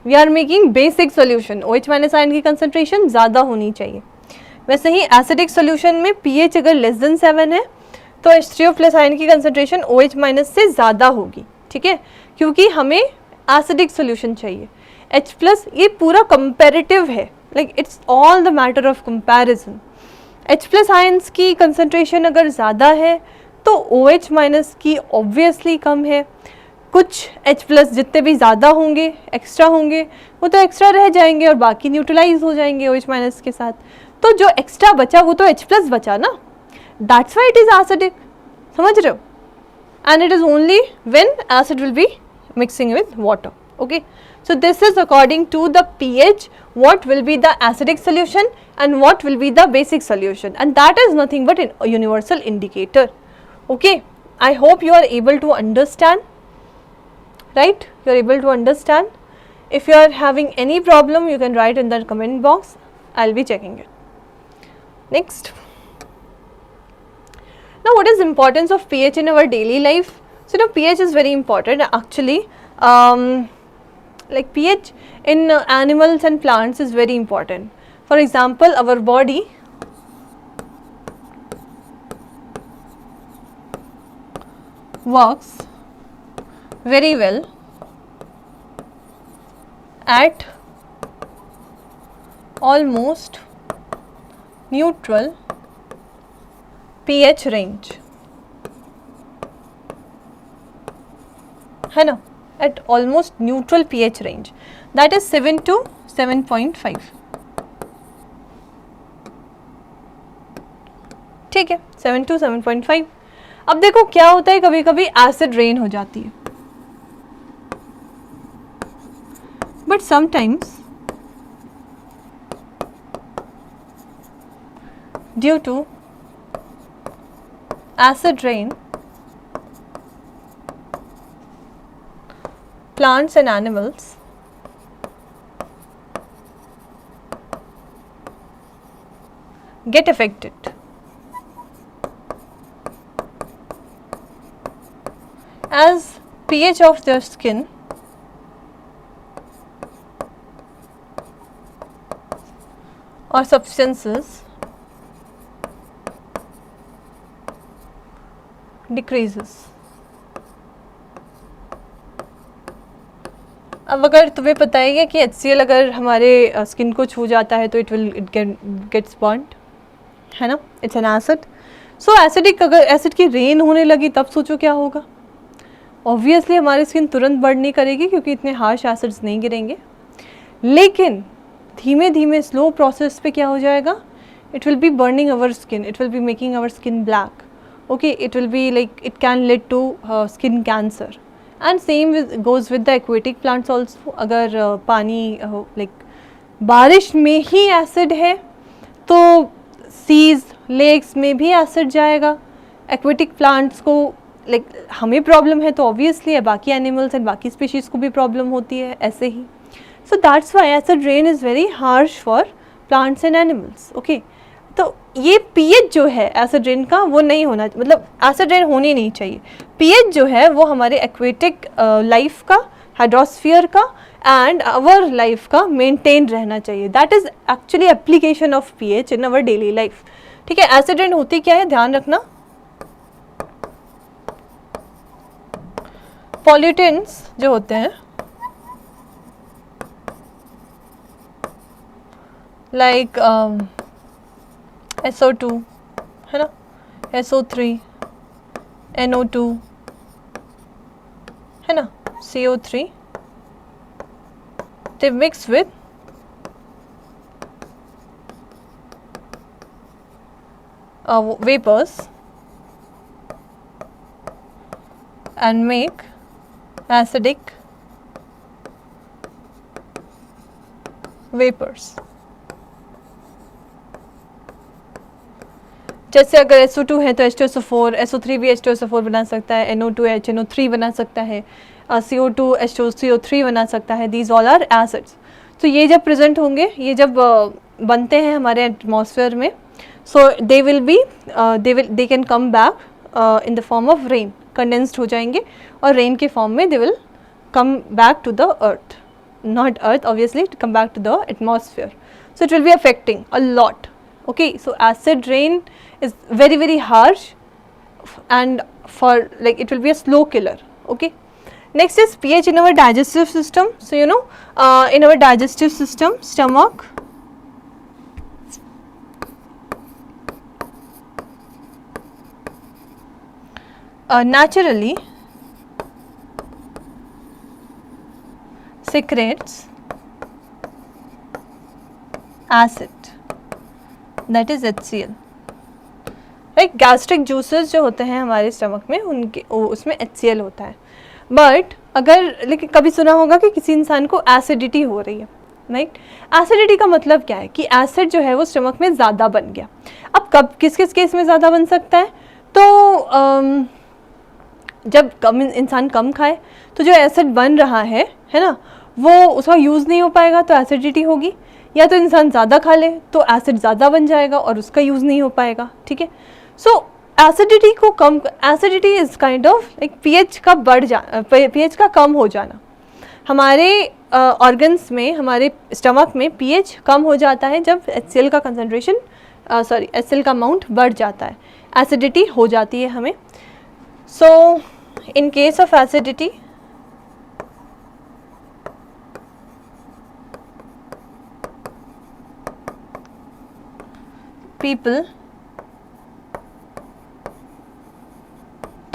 we are making basic solution. OH minus ion की कंसंट्रेशन ज़्यादा होनी चाहिए. वैसे ही एसिडिक सॉल्यूशन में pH अगर लेस देन 7 है तो H3O प्लस आयन की कंसंट्रेशन OH माइनस से ज़्यादा होगी. ठीक है, क्योंकि हमें एसिडिक सॉल्यूशन चाहिए. H प्लस ये पूरा कंपैरेटिव है, like it's all the matter of comparison. H plus ions की कंसंट्रेशन अगर ज़्यादा है तो OH माइनस की ऑब्वियसली कम है. कुछ H प्लस जितने भी ज़्यादा होंगे, एक्स्ट्रा होंगे, वो तो एक्स्ट्रा रह जाएंगे और बाकी न्यूट्रलाइज हो जाएंगे OH माइनस के साथ. तो जो एक्स्ट्रा बचा वो तो H प्लस बचा ना, that's why it is acidic. समझ रहे हो? And it is only when acid will B mixing with water. Okay, so this is according to the pH what will be the acidic solution and what will be the basic solution, and that is nothing but a universal indicator. Okay, I hope you are able to understand, right? You are able to understand. If you are having any problem you can write in the comment box, I'll be checking it. Next, now what is importance of pH in our daily life? So now pH is very important actually. Like pH in animals and plants is very important. For example, our body works very well at almost neutral pH range, है ना, at almost neutral pH range, that is 7 to 7.5. ठीक है, 7 to 7.5. अब देखो क्या होता है, कभी कभी एसिड रेन हो जाती है, but sometimes due to acid rain plants and animals get affected. As pH of their skin or substances decreases. अब अगर तुम्हें पता है कि HCl अगर हमारे स्किन को छू जाता है तो इट गेट्स बर्न्ड, है ना, it's an acid. So acidic, अगर एसिड की रेन होने लगी तब सोचो क्या होगा. ऑब्वियसली हमारी स्किन तुरंत बर्न नहीं करेगी क्योंकि इतने हार्श एसिड्स नहीं गिरेंगे, लेकिन धीमे धीमे स्लो प्रोसेस पे क्या हो जाएगा, it will B burning our skin, it will be making our skin black. Okay, it will be like, it can lead to skin cancer and same goes with the aquatic plants also. अगर पानी like बारिश में ही acid है तो seize lakes में भी acid जाएगा. Aquatic plants को लाइक हमें प्रॉब्लम है तो ऑब्वियसली है, बाकी एनिमल्स एंड बाकी स्पीशीज़ को भी प्रॉब्लम होती है ऐसे ही. So that's why acid rain is very harsh for plants and animals. Okay, तो ये पीएच जो है एसिड रेन का वो नहीं होना, मतलब एसिड रेन होनी नहीं चाहिए. पीएच जो है वो हमारे एक्वेटिक लाइफ का, हाइड्रोस्फीयर का एंड आवर लाइफ का मेंटेन रहना चाहिए. That is actually application of pH in our daily life. ठीक है, एसिड रेन होती क्या है ध्यान रखना. पॉल्यूटेंट्स जो होते हैं लाइक SO2 है ना, SO3, NO2 है ना, CO3, they mix with vapors and make acidic vapors. जैसे अगर SO2 है तो H2SO4, SO3 भी H2SO4 बना सकता है, NO2 HNO3 बना सकता है, CO2 H2CO3 बना सकता है. These all are acids. तो ये जब प्रेजेंट होंगे, ये जब बनते हैं हमारे एटमॉस्फेयर में, so they can come back in the form of rain. Condensed हो जाएंगे और रेन के फॉर्म में they will come back to the earth, not earth obviously, to come back to the atmosphere. So it will be affecting a lot. Okay, so acid rain is very very harsh and for like it will be a slow killer. Okay, next is pH in our digestive system. So you know, in our digestive system, stomach, naturally secretes acid, that is HCl. Right, gastric juices जो होते हैं हमारे stomach में उनके उसमें HCl होता है. But अगर लेकिन कभी सुना होगा कि किसी इंसान को एसिडिटी हो रही है. राइट, एसिडिटी का मतलब क्या है कि एसिड जो है वो स्टमक में ज़्यादा बन गया. अब कब किस किस केस में ज़्यादा बन सकता है, तो जब कम इंसान कम खाए तो जो एसिड बन रहा है ना, वो उसका यूज़ नहीं हो पाएगा तो एसिडिटी होगी. या तो इंसान ज़्यादा खा ले तो एसिड ज़्यादा बन जाएगा और उसका यूज़ नहीं हो पाएगा. ठीक है, सो एसिडिटी को कम, acidity is kind of like pH का पीएच का कम हो जाना. हमारे ऑर्गन्स में, हमारे स्टमक में पीएच कम हो जाता है जब HCl का कंसनट्रेशन HCl का अमाउंट बढ़ जाता है, एसिडिटी हो जाती है हमें. So in case of acidity, people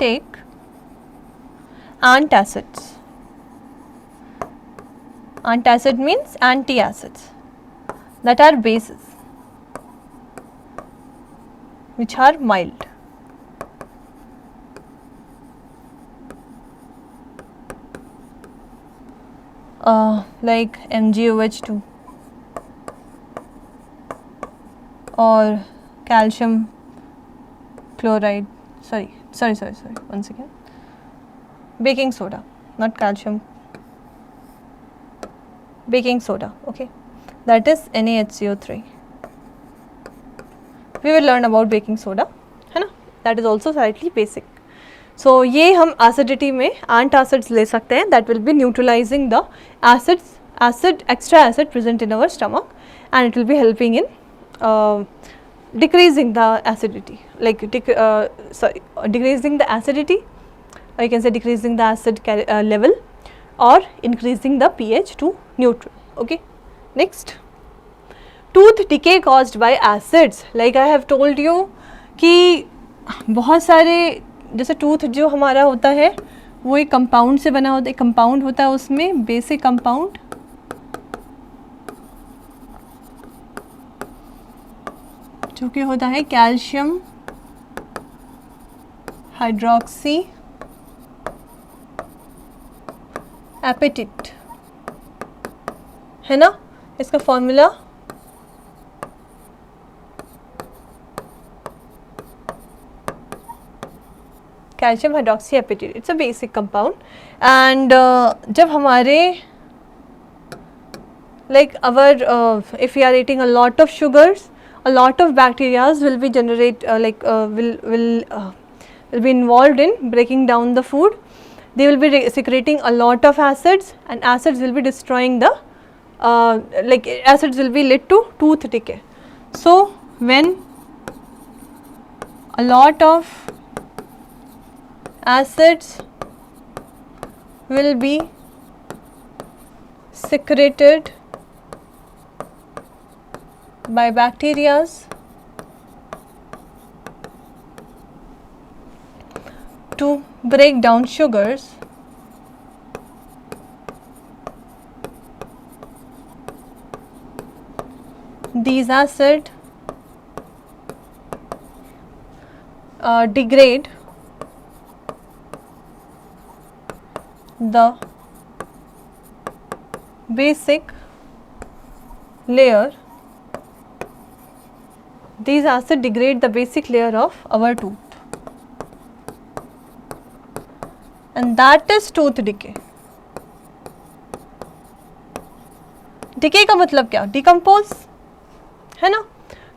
take antacids. Antacid means antacids that are bases which are mild. Like MgOH2 or calcium chloride, sorry, once again, baking soda, not calcium, baking soda. Okay, that is NaHCO3. We will learn about baking soda, है ना, that is also slightly basic. So ये हम acidity में antacids ले सकते हैं, that will be neutralizing the extra acid present in our stomach, and it will be helping in decreasing the acidity, like decreasing the acidity, or you can say decreasing the acid level or increasing the pH to neutral. Okay, next, tooth decay caused by acids. Like I have told you कि बहुत सारे, जैसे tooth जो हमारा होता है वो एक कंपाउंड से बना होता है, कंपाउंड होता है उसमें बेसिक कंपाउंड, जो कि होता है कैल्शियम हाइड्रोक्सी एपेटिट, है ना, इसका formula calcium hydroxy appétit, it's a basic compound. And जब हमारे like our if we are eating a lot of sugars, a lot of bacteria will be will be involved in breaking down the food. They will be secreting a lot of acids, and acids will be destroying the acids will be lead to tooth decay. So when a lot of acids will be secreted by bacteria to break down sugars, these acids degrade the basic layer. These acids degrade the basic layer of our tooth, and that is tooth decay. Decay का मतलब क्या? Decompose, है ना.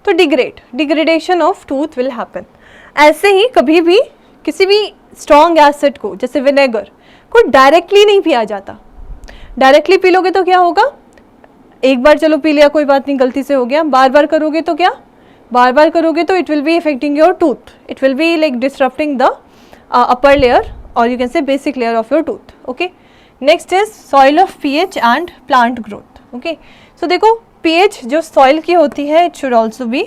तो degradation of tooth will happen. ऐसे ही कभी भी किसी भी strong acid को, जैसे विनेगर को डायरेक्टली नहीं पिया जाता. डायरेक्टली पी लोगे तो क्या होगा? एक बार चलो पी लिया, कोई बात नहीं, गलती से हो गया. बार बार करोगे तो क्या? बार बार करोगे तो it will be affecting your tooth, it will be like disrupting the upper layer और you can say basic layer of your tooth. Okay, next is soil of pH and plant growth. Okay, so देखो pH जो soil की होती है, it should also be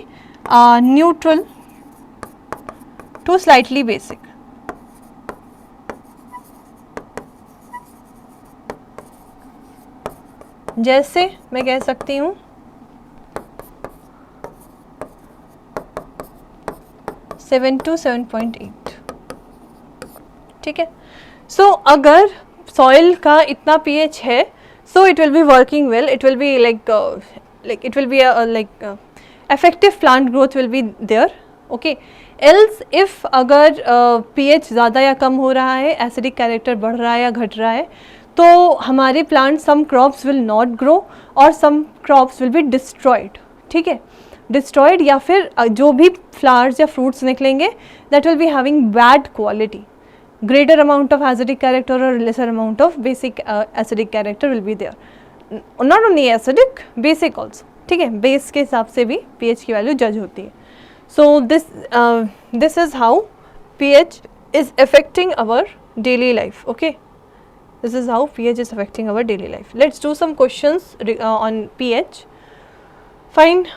neutral to slightly basic. जैसे मैं कह सकती हूँ 7 to 7.8. ठीक है. सो अगर सॉइल का इतना पीएच है, सो it will be working well, it will be like it will be like effective plant growth will be there. Okay, else if अगर pH ज़्यादा या कम हो रहा है, acidic character बढ़ रहा है या घट रहा है, तो हमारे plant some crops will not grow और some crops will be destroyed. ठीक है, destroyed या फिर जो भी flowers या fruits निकलेंगे that will be having bad quality. Greater amount of acidic character or lesser amount of basic acidic character will be there. Not only acidic, basic also. ठीक है, बेस के हिसाब से भी pH की वैल्यू जज होती है. So this is how pH is affecting our daily life. Okay, this is how pH is affecting our daily life. Let's do some questions on pH. Fine.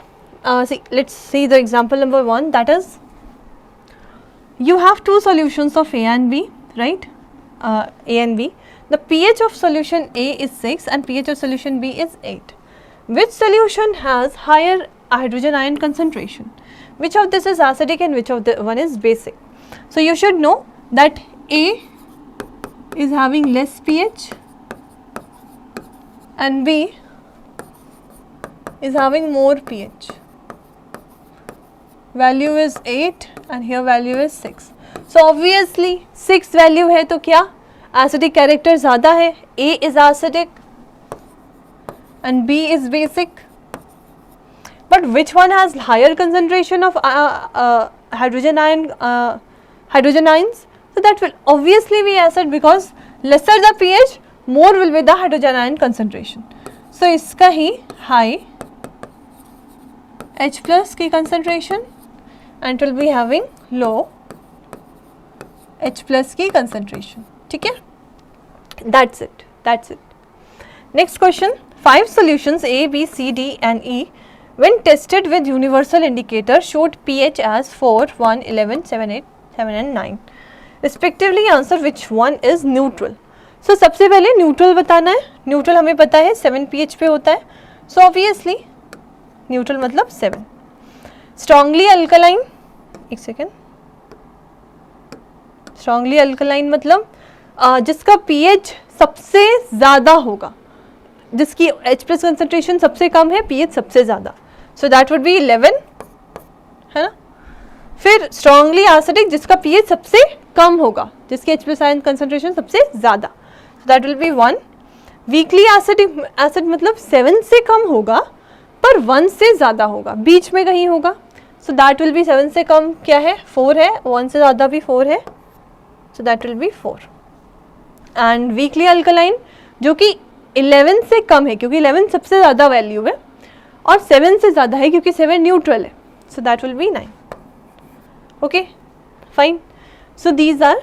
Let's see the example number 1, that is you have two solutions of A and B, right? A and B. The pH of solution A is 6 and pH of solution B is 8. Which solution has higher hydrogen ion concentration? Which of this is acidic and which of the one is basic? So you should know that A is having less pH and B is having more pH. Value is 8 and here value is 6. So obviously 6 value है तो क्या acidic character ज़्यादा है. A is acidic and B is basic. But which one has higher concentration of hydrogen ions? So that will obviously be acid because lesser the pH, more will be the hydrogen ion concentration. So इसका ही high H plus की concentration and it will be having low H plus की concentration. ठीक है? That's it. That's it. Next question. 5 solutions A, B, C, D and E when tested with universal indicator showed pH as 4, 1, 11, 7, 8, 7 and 9. Respectively answer which one is neutral. So सबसे पहले neutral बताना है. Neutral हमें पता है 7 pH पे होता है. So obviously neutral मतलब 7. Strongly alkaline, एक सेकेंड, strongly alkaline मतलब जिसका pH सबसे ज़्यादा होगा, जिसकी H प्लस कंसनट्रेशन सबसे कम है, pH सबसे ज़्यादा, सो दैट वुड बी 11, है ना. फिर स्ट्रांगली एसिडिक जिसका pH सबसे कम होगा, जिसकी H प्लस आयन कंसनट्रेशन सबसे ज़्यादा, सो that will B 1. Weakly acidic acid मतलब 7 से कम होगा पर 1 से ज़्यादा होगा, बीच में कहीं होगा, सो दैट विल बी 7 से कम क्या है, 4 है, 1 से ज़्यादा भी 4 है, so that will B 4. And weekly alkaline जो कि 11 से कम है, क्योंकि 11 सबसे ज़्यादा वैल्यू है, और 7 से ज़्यादा है क्योंकि 7 न्यूट्रल है, so that will B 9. Okay, fine. So these are,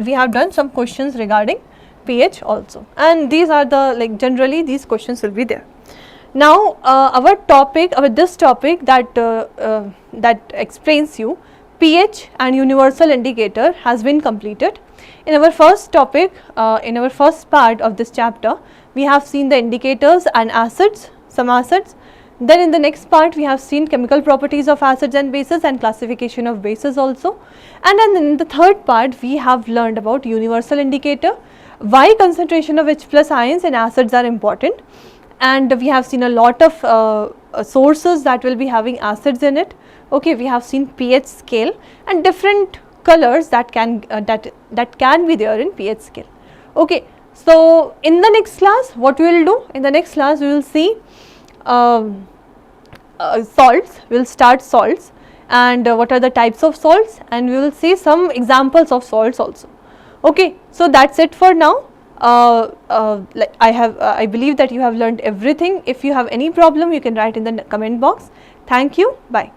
we have done some questions regarding pH also, and these are the, like, generally these questions will be there. Now our topic, this topic that that explains you pH and universal indicator has been completed. In our first topic, in our first part of this chapter, we have seen the indicators and acids, some acids. Then in the next part we have seen chemical properties of acids and bases and classification of bases also. And then in the third part we have learned about universal indicator, why concentration of H plus ions in acids are important, and we have seen a lot of sources that will be having acids in it. Okay, we have seen pH scale and different colors that can that can be there in pH scale. Okay, so in the next class what we will do, in the next class we will see salts. We will start salts and what are the types of salts, and we will see some examples of salts also. Okay, so that's it for now. Like I believe that you have learned everything. If you have any problem you can write in the comment box. Thank you. Bye.